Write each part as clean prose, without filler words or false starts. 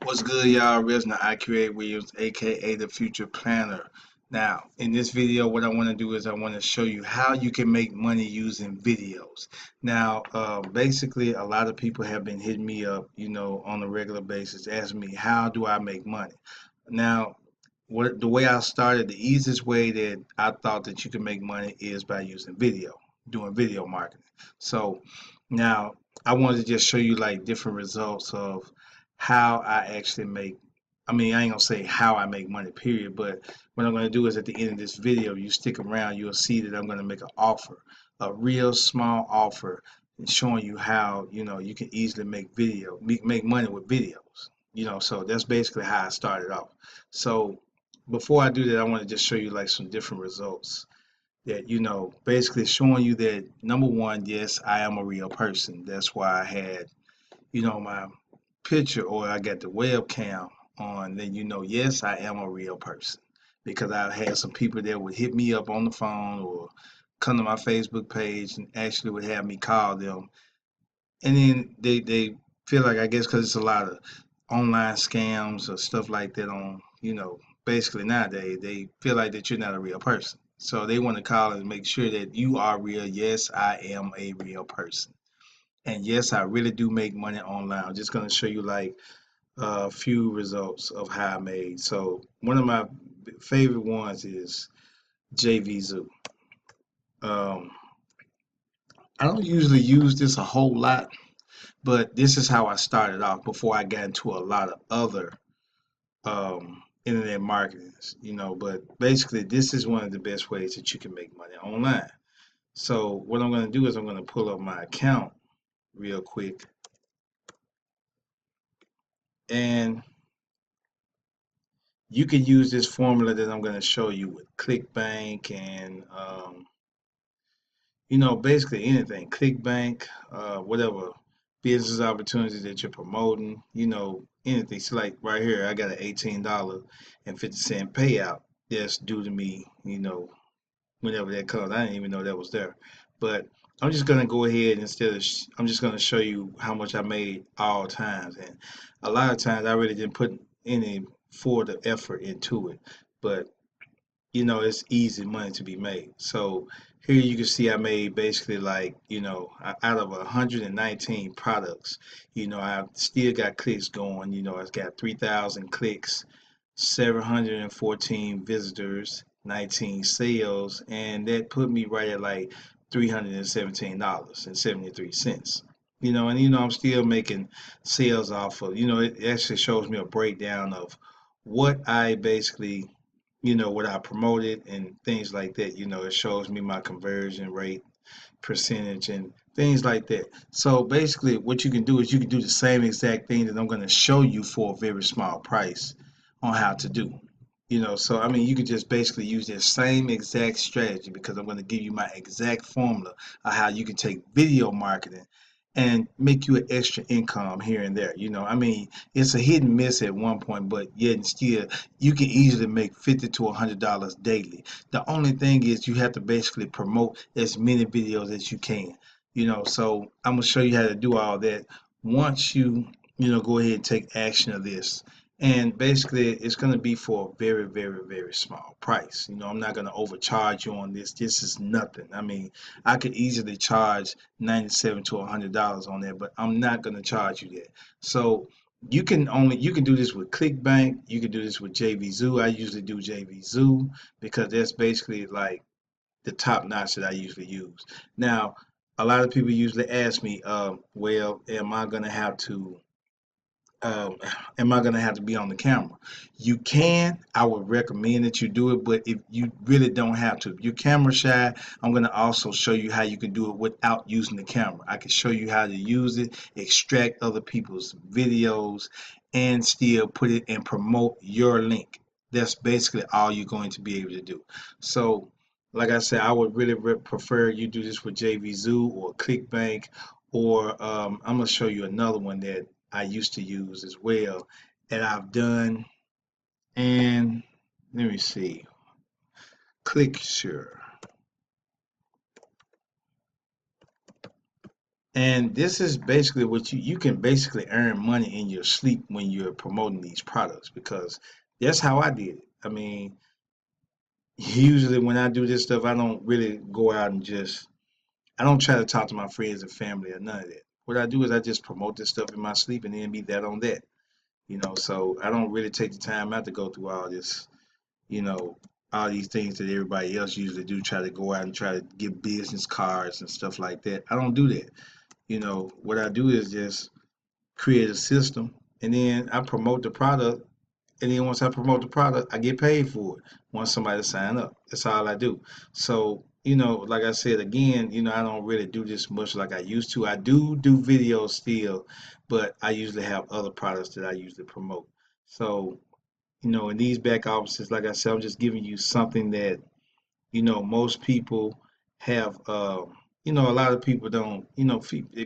What's good, y'all? Resna I Create Williams, aka the Future Planner. Now, in this video, what I want to do is I want to show you how you can make money using videos. Now, basically, a lot of people have been hitting me up, on a regular basis, asking me how do I make money. Now, the way I started, the easiest way that I thought that you can make money is by using video, doing video marketing. So now I wanted to just show you like different results of how I actually make. I mean, I ain't gonna say how I make money, period. But what I'm gonna do is at the end of this video, you stick around, you'll see that I'm gonna make an offer, a real small offer, and showing you how you can easily make money with videos. So that's basically how I started off. So before I do that, I want to just show you like some different results that basically showing you that number one, yes, I am a real person. That's why I had my picture, or I got the webcam on. Then yes, I am a real person, because I've had some people that would hit me up on the phone or come to my Facebook page and actually would have me call them, and then they feel like, I guess because it's a lot of online scams or stuff like that on, basically nowadays they feel like that you're not a real person, so they want to call and make sure that you are real. Yes, I am a real person, and yes, I really do make money online. I'm just going to show you like a few results of how I made. So one of my favorite ones is JVZoo. um, I don't usually use this a whole lot, but this is how I started off before I got into a lot of other internet marketing. But basically, this is one of the best ways that you can make money online. So what I'm going to do is I'm going to pull up my account real quick, and you can use this formula that I'm going to show you with ClickBank and basically anything. ClickBank, whatever business opportunities that you're promoting, anything. So like right here, I got an $18.50 payout that's due to me, whenever that comes. I didn't even know that was there. But I'm just gonna go ahead, I'm just gonna show you how much I made all times. And a lot of times I really didn't put any forward effort into it. But it's easy money to be made. So here you can see I made basically like, out of 119 products, I still got clicks going. It's got 3,000 clicks, 714 visitors, 19 sales, and that put me right at like $317.73. And I'm still making sales off of, it actually shows me a breakdown of what I basically, what I promoted and things like that. It shows me my conversion rate percentage and things like that. So basically what you can do is you can do the same exact thing that I'm going to show you for a very small price on how to do. So I mean, you can just basically use that same exact strategy, because I'm going to give you my exact formula of how you can take video marketing and make you an extra income here and there. I mean, it's a hit and miss at one point, but yet and still you can easily make $50 to $100 daily. The only thing is you have to basically promote as many videos as you can. So I'm gonna show you how to do all that once you go ahead and take action of this. And basically, it's going to be for a very, very, very small price. I'm not going to overcharge you on this. This is nothing. I mean, I could easily charge $97 to $100 on there, but I'm not going to charge you that. So you can do this with ClickBank. You can do this with JVZoo. I usually do JVZoo because that's basically like the top notch that I usually use. Now, a lot of people usually ask me, well, um, am I gonna have to be on the camera? You can. I would recommend that you do it, but if you really don't have to, if you're camera shy, I'm gonna also show you how you can do it without using the camera. I can show you how to use it, extract other people's videos, and still put it and promote your link. That's basically all you're going to be able to do. So, like I said, I would really prefer you do this with JVZoo or ClickBank, or I'm gonna show you another one that I used to use as well, and I've done. And let me see, ClickSure. And this is basically what you can basically earn money in your sleep when you're promoting these products, because that's how I did it. I mean, usually when I do this stuff, I don't really go out and just I don't try to talk to my friends and family or none of that. What I do is I just promote this stuff in my sleep and then be that on that. So I don't really take the time out to go through all this, you know, all these things that everybody else usually do, try to go out and try to get business cards and stuff like that. I don't do that. What I do is just create a system, and then I promote the product, and then once I promote the product, I get paid for it once somebody sign up. That's all I do. So, like I said again, I don't really do this much like I used to. I do videos still, but I usually have other products that I usually promote. So, in these back offices, like I said, I'm just giving you something that most people have, a lot of people don't,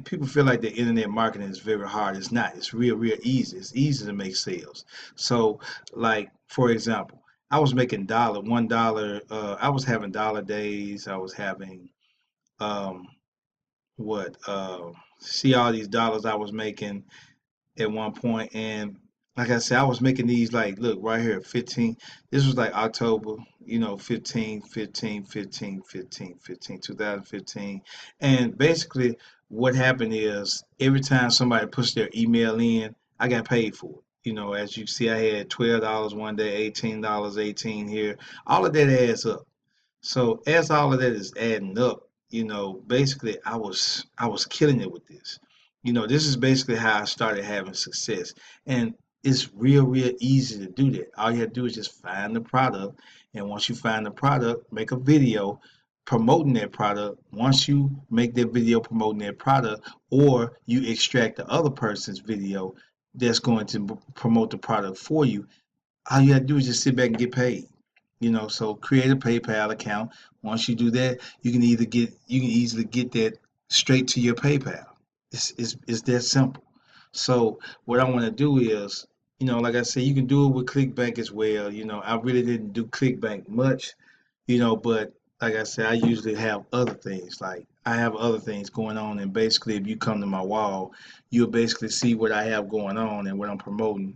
people feel like the internet marketing is very hard. It's not. It's real easy. It's easy to make sales. So, like, for example, I was making $1, I was having dollar days. I was having, um, what, see all these dollars I was making at one point, and like I said, I was making these, like, look right here, 15. This was like October, 15, 15, 15, 15, 15, 2015. And basically what happened is every time somebody puts their email in, I got paid for it. As you see, I had $12 one day, $18, 18 here. All of that adds up. So as all of that is adding up, basically I was killing it with this. This is basically how I started having success. And it's real easy to do that. All you have to do is just find the product. And once you find the product, make a video promoting that product. Once you make that video promoting that product, or you extract the other person's video that's going to promote the product for you, all you have to do is just sit back and get paid. So create a PayPal account. Once you do that, you can easily get that straight to your PayPal. It's that simple. So what I want to do is, like I said, you can do it with ClickBank as well. I really didn't do ClickBank much, but like I said, I usually have other things. Like, I have other things going on, and basically if you come to my wall, you'll basically see what I have going on and what I'm promoting,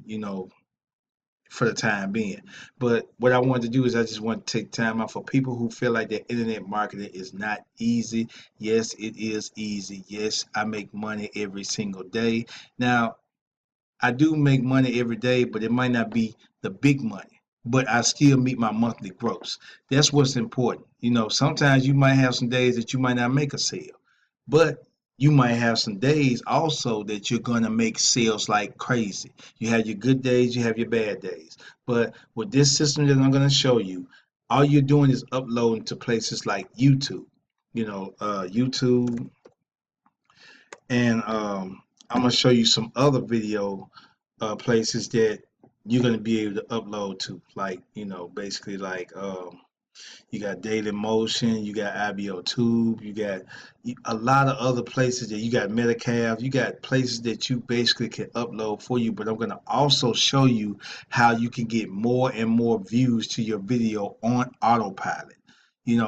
for the time being. But what I wanted to do is I just want to take time out for people who feel like that internet marketing is not easy. Yes, it is easy. Yes, I make money every single day. Now, I do make money every day, but it might not be the big money. But I still meet my monthly gross. That's what's important. Sometimes you might have some days that you might not make a sale, but you might have some days also that you're going to make sales like crazy. You have your good days, you have your bad days. But with this system that I'm going to show you, all you're doing is uploading to places like YouTube, YouTube, and I'm gonna show you some other video places that you're gonna be able to upload to, like, basically, like, you got Daily Motion, you got IBO Tube, you got a lot of other places that you got Metacalf, you got places that you basically can upload for you. But I'm gonna also show you how you can get more and more views to your video on autopilot.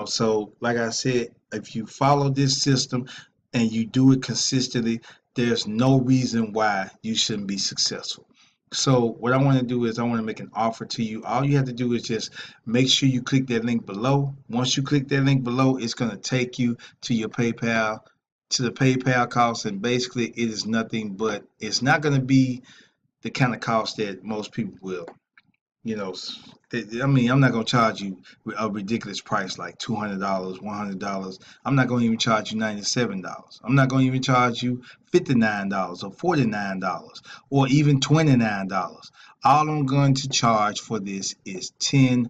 So like I said, if you follow this system and you do it consistently, there's no reason why you shouldn't be successful. So what I want to do is I want to make an offer to you. All you have to do is just make sure you click that link below. Once you click that link below, it's going to take you to your PayPal, to the PayPal cost, and basically it is nothing, but it's not going to be the kind of cost that most people will. you know, I mean, I'm not gonna charge you a ridiculous price like $200, $100. I'm not gonna even charge you $97. I'm not gonna even charge you $59 or $49 or even $29. All I'm going to charge for this is $10.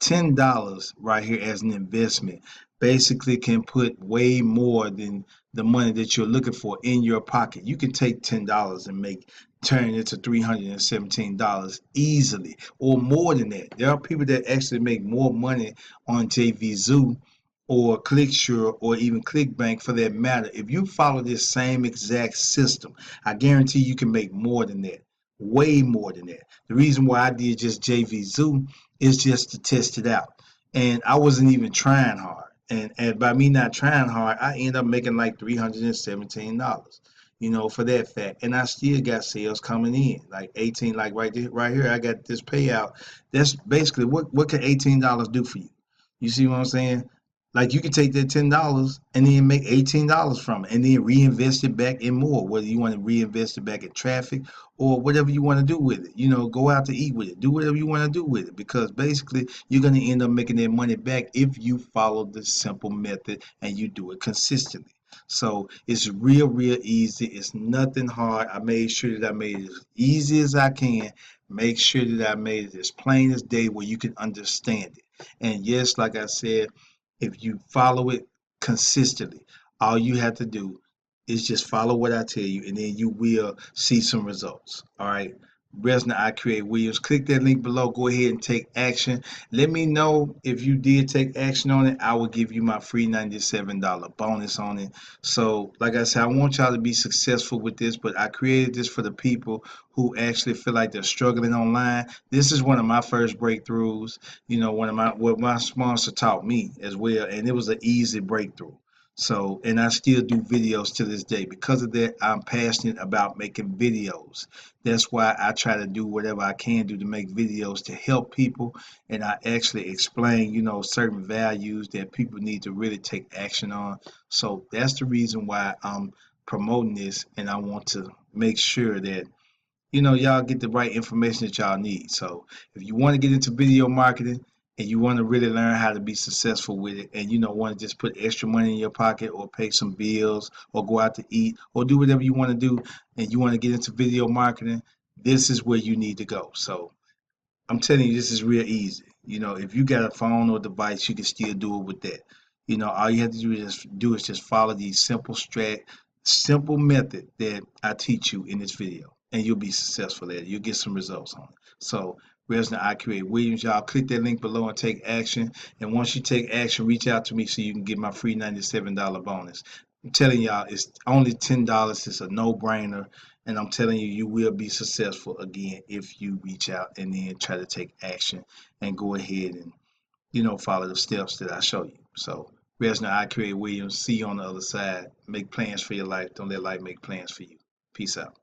$10 right here as an investment basically can put way more than the money that you're looking for in your pocket. You can take $10 and turn it into $317 easily, or more than that. There are people that actually make more money on JVZoo or ClickSure or even ClickBank for that matter. If you follow this same exact system, I guarantee you can make more than that, way more than that. The reason why I did just JVZoo is just to test it out. And I wasn't even trying hard. And by me not trying hard, I end up making like $317, for that fact. And I still got sales coming in, like 18, like right here, I got this payout. That's basically what can $18 do for you? You see what I'm saying? Like you can take that $10 and then make $18 from it and then reinvest it back in more, whether you want to reinvest it back in traffic or whatever you want to do with it. Go out to eat with it, do whatever you want to do with it, because basically you're going to end up making that money back if you follow the simple method and you do it consistently. So it's real easy. It's nothing hard. I made sure that I made it as easy as I can. Make sure that I made it as plain as day where you can understand it. And yes, like I said, if you follow it consistently, all you have to do is just follow what I tell you, and then you will see some results. All right. Resna I Create Williams. Click that link below. Go ahead and take action. Let me know if you did take action on it. I will give you my free $97 bonus on it. So, like I said, I want y'all to be successful with this, but I created this for the people who actually feel like they're struggling online. This is one of my first breakthroughs. One of what my sponsor taught me as well, and it was an easy breakthrough. So, and I still do videos to this day. Because of that, I'm passionate about making videos. That's why I try to do whatever I can do to make videos to help people. And I actually explain, certain values that people need to really take action on. So that's the reason why I'm promoting this. And I want to make sure that y'all get the right information that y'all need. So if you want to get into video marketing and you want to really learn how to be successful with it, and want to just put extra money in your pocket or pay some bills or go out to eat or do whatever you want to do, and you want to get into video marketing, this is where you need to go. So I'm telling you, this is real easy. If you got a phone or device, you can still do it with that. All you have to do is just follow these simple method that I teach you in this video, and you'll be successful at it. You'll get some results on it. So, Resna I Create Williams, y'all click that link below and take action. And once you take action, reach out to me so you can get my free $97 bonus. I'm telling y'all, it's only $10. It's a no-brainer. And I'm telling you, you will be successful again if you reach out and then try to take action and go ahead and, follow the steps that I show you. So, Resna I Create Williams, see you on the other side. Make plans for your life. Don't let life make plans for you. Peace out.